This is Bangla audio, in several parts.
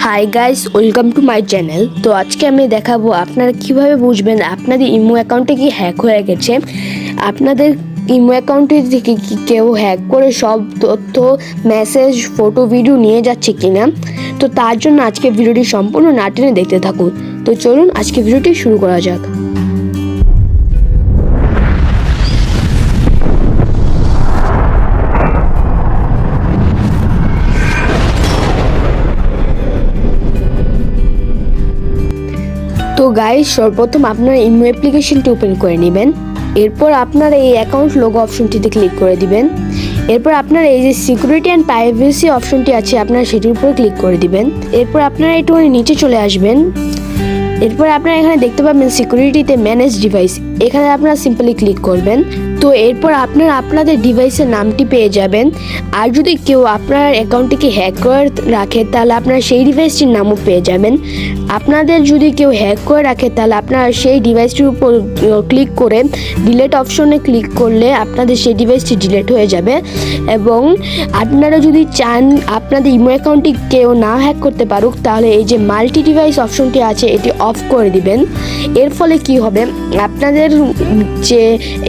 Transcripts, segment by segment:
Hi guys, welcome to my channel. তো আজকে আমি দেখাবো আপনারা কিভাবে বুঝবেন আপনাদের ইমো অ্যাকাউন্টে কি হ্যাক হয়ে গেছে। আপনাদের ইমো অ্যাকাউন্টে থেকে কি কেউ হ্যাক করে সব তথ্য, মেসেজ, ফটো, ভিডিও নিয়ে যাচ্ছে কিনা। তো তার জন্য আজকে ভিডিওটি সম্পূর্ণ না টেনে দেখতে থাকুন। তো চলুন আজকে ভিডিওটি শুরু করা যাক। তো গাইস, সর্বপ্রথম আপনারা ইমো অ্যাপ্লিকেশনটি ওপেন করে নেবেন। এরপর আপনারা এই অ্যাকাউন্ট লোগো অপশনটিতে ক্লিক করে দিবেন। এরপর আপনারা এই যে সিকিউরিটি অ্যান্ড প্রাইভেসি অপশনটি আছে আপনারা সেটির উপর ক্লিক করে দিবেন। এরপর আপনারা একটুখানি নিচে চলে আসবেন। এরপর আপনারা এখানে দেখতে পাবেন সিকিউরিটিতে ম্যানেজ ডিভাইস, এখানে আপনারা সিম্পলি ক্লিক করবেন। তো এরপর আপনারা আপনাদের ডিভাইসের নামটি পেয়ে যাবেন। আর যদি কেউ আপনার অ্যাকাউন্টটিকে হ্যাক করে রাখে তাহলে আপনারা সেই ডিভাইসটির নামও পেয়ে যাবেন। আপনাদের যদি কেউ হ্যাক করে রাখে তাহলে আপনারা সেই ডিভাইসটির উপর ক্লিক করে ডিলেট অপশনে ক্লিক করলে আপনাদের সেই ডিভাইসটি ডিলেট হয়ে যাবে। এবং আপনারা যদি চান আপনাদের ইমো অ্যাকাউন্টটি কেউ না হ্যাক করতে পারুক তাহলে এই যে মাল্টি ডিভাইস অপশনটি আছে এটি অফ করে দিবেন। এর ফলে কি হবে, আপনাদের যে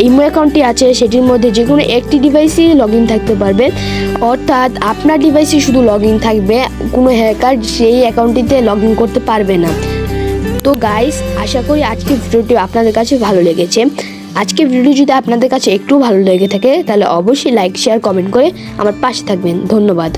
ইমো অ্যাকাউন্টটি আছে সেটির মধ্যে যে কোনো একটি ডিভাইসই লগ ইন থাকতে পারবে, অর্থাৎ আপনার ডিভাইসে শুধু লগ ইন থাকবে, কোনো হ্যাকার সেই অ্যাকাউন্টটিতে লগ ইন করতে পারবে না। তো গাইস, আশা করি আজকের ভিডিওটি আপনাদের কাছে ভালো লেগেছে। আজকের ভিডিও যদি আপনাদের কাছে একটু ভালো লেগে থাকে তাহলে অবশ্যই লাইক, শেয়ার, কমেন্ট করে আমার পাশে থাকবেন। ধন্যবাদ।